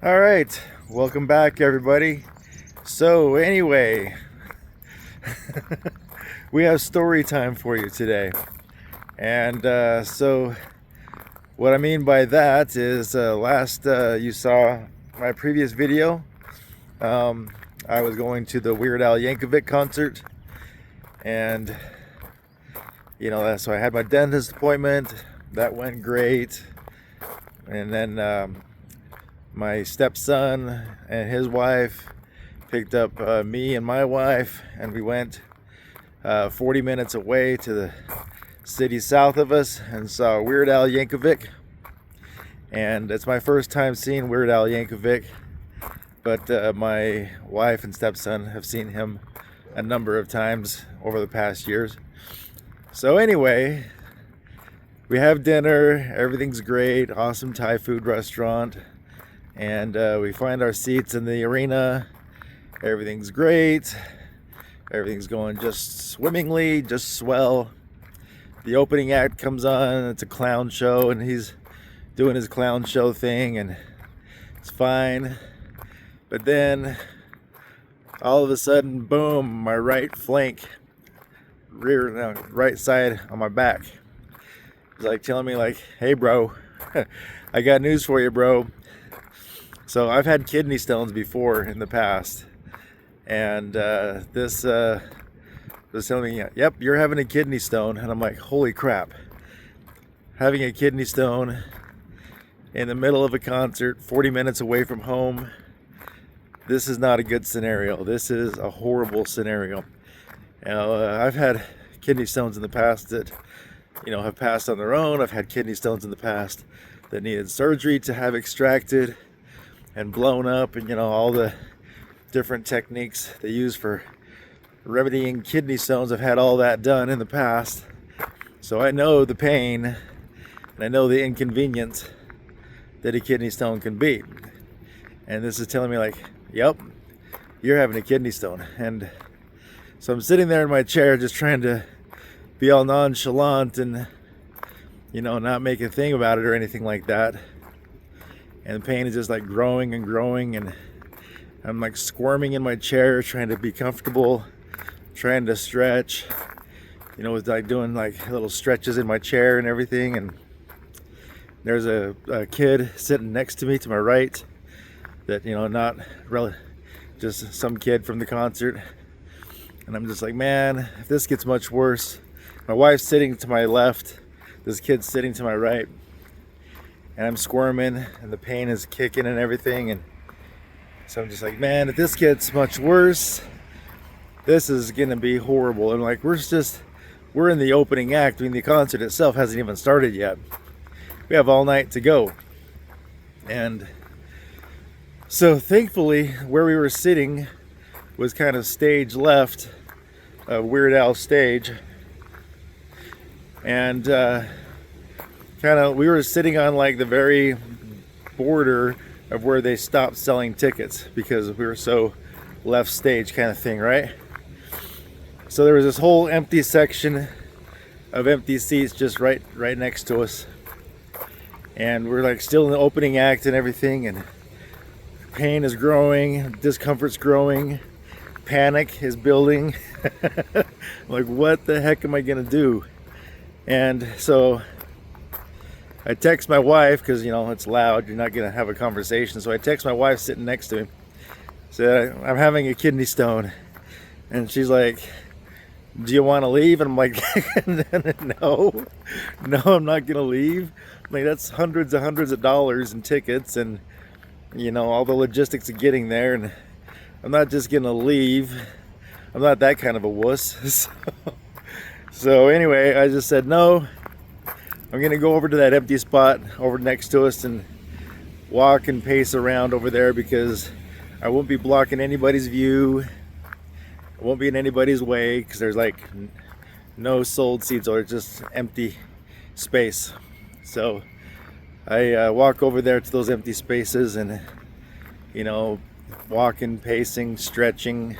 All right, welcome back, everybody. So, anyway, we have story time for you today. And what I mean by that is last you saw my previous video. I was going to the Wierd Yankovic concert, and so I had my dentist appointment. That went great. And then my stepson and his wife picked up me and my wife, and we went 40 minutes away to the city south of us and saw Wierd Yankovic. And it's my first time seeing Wierd Yankovic, but my wife and stepson have seen him a number of times over the past years. So anyway, we have dinner, everything's great, awesome Thai food restaurant, and we find our seats in the arena. Everything's great, everything's going just swimmingly, just swell. The opening act comes on, it's a clown show, and he's doing his clown show thing, and it's fine. But then all of a sudden, boom, my right flank, right side on my back, it's like telling me like, hey bro, I got news for you, bro. So I've had kidney stones before in the past, and this was telling me, yep, you're having a kidney stone. And I'm like, holy crap, having a kidney stone in the middle of a concert 40 minutes away from home, this is not a good scenario. This is a horrible scenario. I've had kidney stones in the past that have passed on their own. I've had kidney stones in the past that needed surgery to have extracted and blown up, and all the different techniques they use for remedying kidney stones. I've had all that done in the past, so I know the pain and I know the inconvenience that a kidney stone can be. And this is telling me like, yep, you're having a kidney stone. And so I'm sitting there in my chair just trying to be all nonchalant and not make a thing about it or anything like that. And the pain is just like growing and growing, and I'm like squirming in my chair trying to be comfortable, trying to stretch, with like doing like little stretches in my chair and everything. And there's a kid sitting next to me to my right that not really, just some kid from the concert. And I'm just like, man, if this gets much worse. My wife's sitting to my left, this kid's sitting to my right, and I'm squirming and the pain is kicking and everything. And so I'm just like, man, if this gets much worse, this is gonna be horrible. And like, we're in the opening act. I mean, the concert itself hasn't even started yet. We have all night to go. And so thankfully, where we were sitting was kind of stage left of Wierd Al stage. And we were sitting on like the very border of where they stopped selling tickets because we were so left stage kind of thing, right? So there was this whole empty section of empty seats just right next to us. And we're like still in the opening act and everything, and pain is growing, discomfort's growing, panic is building. Like, what the heck am I gonna do? And so I text my wife, because it's loud, you're not gonna have a conversation. So I text my wife sitting next to me, said, I'm having a kidney stone. And she's like, do you want to leave? And I'm like, no, I'm not gonna leave. Like, that's hundreds of dollars in tickets and all the logistics of getting there, and I'm not just gonna leave. I'm not that kind of a wuss. So anyway, I just said no. I'm gonna go over to that empty spot over next to us and walk and pace around over there, because I won't be blocking anybody's view. I won't be in anybody's way, because there's like no sold seats, or just empty space. So I walk over there to those empty spaces and walking, pacing, stretching,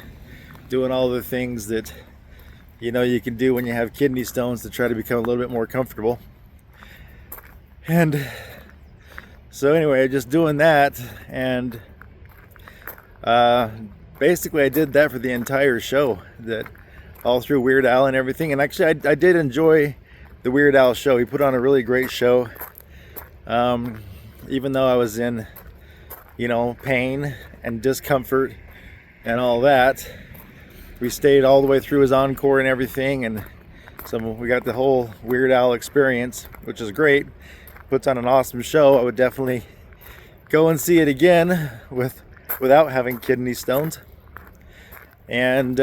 doing all the things that you can do when you have kidney stones to try to become a little bit more comfortable. And So anyway, just doing that, and basically I did that for the entire show, that all through Weird Al and everything. And actually I did enjoy the Weird Al show. He put on a really great show, even though I was in, pain and discomfort and all that. We stayed all the way through his encore and everything, and so we got the whole Weird Al experience, which is great. Puts on an awesome show. I would definitely go and see it again without having kidney stones. And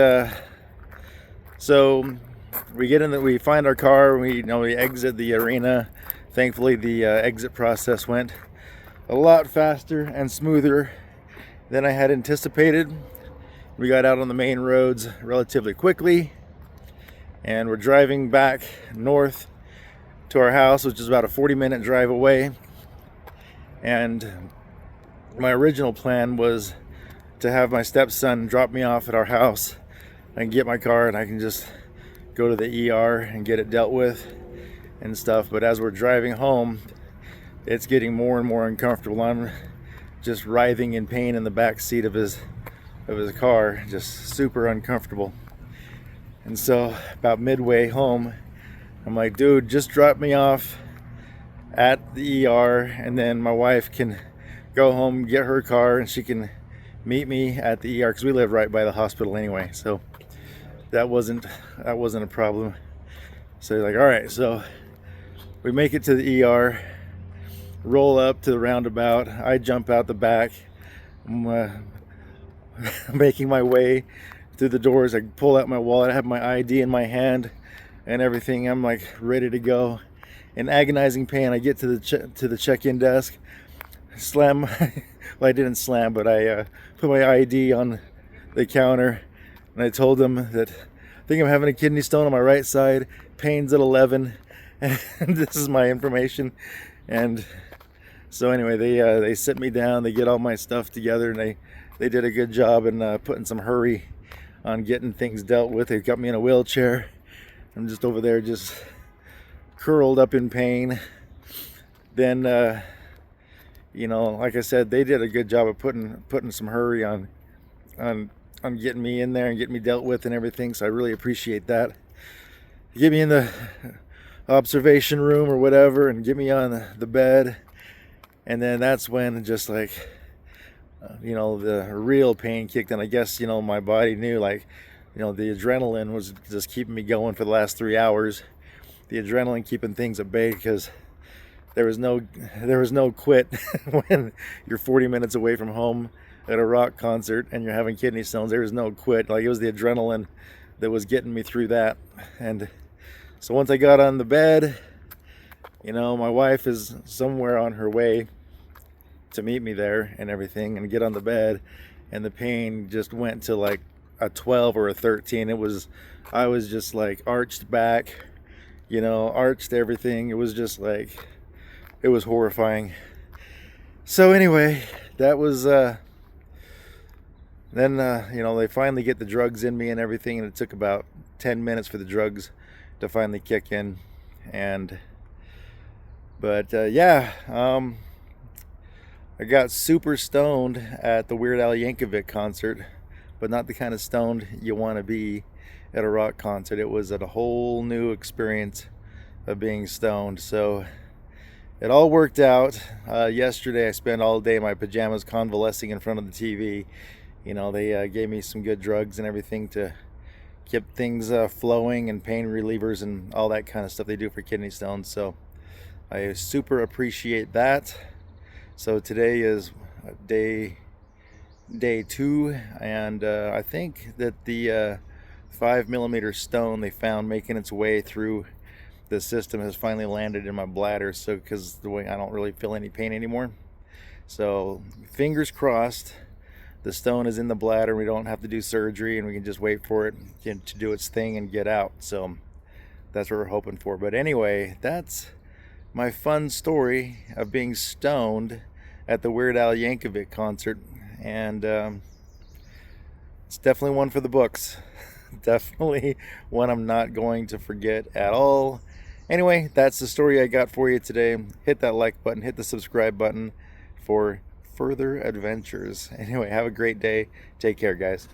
so we find our car. We exit the arena. Thankfully, the exit process went a lot faster and smoother than I had anticipated. We got out on the main roads relatively quickly, and we're driving back north to our house, which is about a 40-minute drive away. And my original plan was to have my stepson drop me off at our house and get my car, and I can just go to the ER and get it dealt with and stuff. But as we're driving home, it's getting more and more uncomfortable. I'm just writhing in pain in the back seat of his car, just super uncomfortable. And so about midway home, I'm like, dude, just drop me off at the ER, and then my wife can go home, get her car, and she can meet me at the ER, because we live right by the hospital anyway. So that wasn't a problem. So like, all right, so we make it to the ER, roll up to the roundabout. I jump out the back. I'm making my way through the doors. I pull out my wallet. I have my ID in my hand and everything. I'm like ready to go. In agonizing pain, I get to the check-in desk. Slam. Well, I didn't slam, but I put my ID on the counter, and I told them that I think I'm having a kidney stone on my right side. Pain's at 11, and this is my information. And so anyway, they sit me down. They get all my stuff together, and they did a good job in putting some hurry on getting things dealt with. They got me in a wheelchair. I'm just over there, just curled up in pain. Then, like I said, they did a good job of putting some hurry on getting me in there and getting me dealt with and everything. So I really appreciate that. Get me in the observation room or whatever, and get me on the bed. And then that's when just like, the real pain kicked in. I guess, my body knew, like, the adrenaline was just keeping me going for the last 3 hours. The adrenaline keeping things at bay, because there was no quit when you're 40 minutes away from home at a rock concert and you're having kidney stones. There was no quit. Like, it was the adrenaline that was getting me through that. And so once I got on the bed, my wife is somewhere on her way to meet me there and everything, and get on the bed, and the pain just went to like a 12 or a 13. I was just like arched back, arched everything. It was just like, it was horrifying. So anyway, that was then they finally get the drugs in me and everything, and it took about 10 minutes for the drugs to finally kick in. I got super stoned at the Weird Al Yankovic concert, but not the kind of stoned you want to be at a rock concert. It was a whole new experience of being stoned. So it all worked out. Yesterday I spent all day in my pajamas convalescing in front of the TV. They gave me some good drugs and everything to keep things flowing, and pain relievers and all that kind of stuff they do for kidney stones. So I super appreciate that. So today is day 2, and I think that the 5mm stone they found making its way through the system has finally landed in my bladder. So because the way I don't really feel any pain anymore. So fingers crossed, the stone is in the bladder. We don't have to do surgery, and we can just wait for it to do its thing and get out. So that's what we're hoping for. But anyway, that's my fun story of being stoned at the Weird Al Yankovic concert, and it's definitely one for the books. Definitely one I'm not going to forget at all. Anyway, that's the story I got for you today. Hit that like button, hit the subscribe button. for further adventures. Anyway, have a great day. Take care, guys.